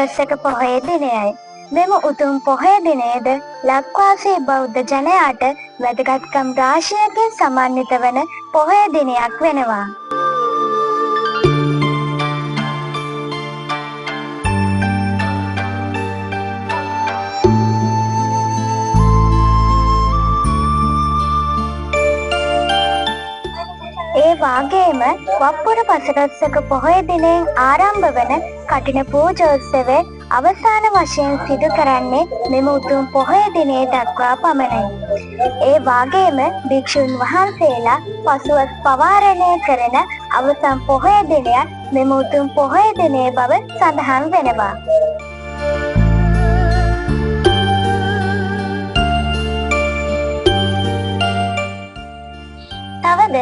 පසළොස්වක පොහොය දිනයයි. මෙම උතුම් පොහොය දිනයේද ලක්වාසී බෞද්ධ ජනයාට වැදගත්කම් රාශියකින් සමන්විත වන පොහොය දිනයක් වෙනවා. ඒ වාගේම වප්පුර පසළොස්වක පොහොය දිනයෙන් ආරම්භ වන කඨින පූජෝත්සවය අවසාන වශයෙන් සිදු කරන්නේ මෙම උතුම් පොහොය දිනය දක්වා පමණයි. ඒ වාගේම භික්ෂුන් වහන්සේලා පසුව පවාරණය කරන අවසන් පොහොය දිනය මෙම උතුම් පොහොය දිනය බව සඳහන් වෙනවා. තවද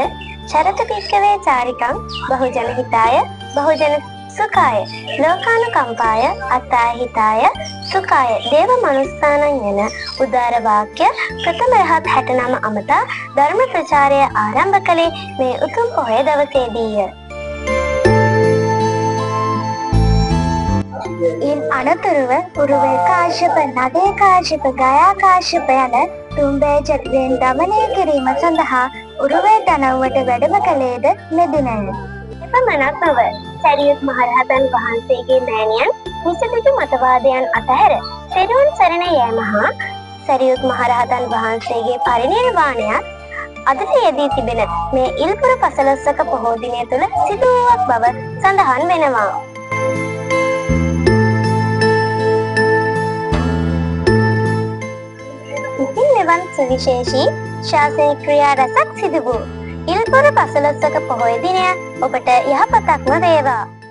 චරත භික්ඛවේ චාරිකං බහුජන හිතාය බහුජන සුඛාය ලෝකානුකම්පාය අත්තා හිතාය සුඛාය දේව මනුස්සානං යන උදාර වාක්‍ය ප්‍රථම රහත් 69 අමතා ධර්ම ප්‍රචාරය ආරම්භ කළේ මේ උතුම් පොහොය දවසේදීය. ඉන් අනතුරුව උරුවෙල් කාශ්‍යප, නදේ කාශ්‍යප, ගයා කාශ්‍යප යන තුන්බෑ චතුරෙන් දමනය කිරීම සඳහා උරුවෙල් දනව්වට වැඩම කළේද මෙදිනය. එපමණක් නොව සැරියුත් මහරහතන් වහන්සේගේ මෑණියන් නිසදිටු මතවාදයන් අතහැර තෙරුවන් සරණ යෑම හා සැරියුත් මහරහතන් වහන්සේගේ පරිනිර්වාණයත් අදට යෙදී තිබෙන මේ ඉල්පුර පසළොස්වක පොහෝ දිනය තුළ සිදුවූවක් බව සඳහන් වෙනවා. ඉතින් මෙවන් සුවිශේෂී ශාසනික ක්‍රියා රැසක් සිදු වූ ඉල්පුර පසළොස්වක පොහොය දිනය ඔබට යහපතක්ම වේවා.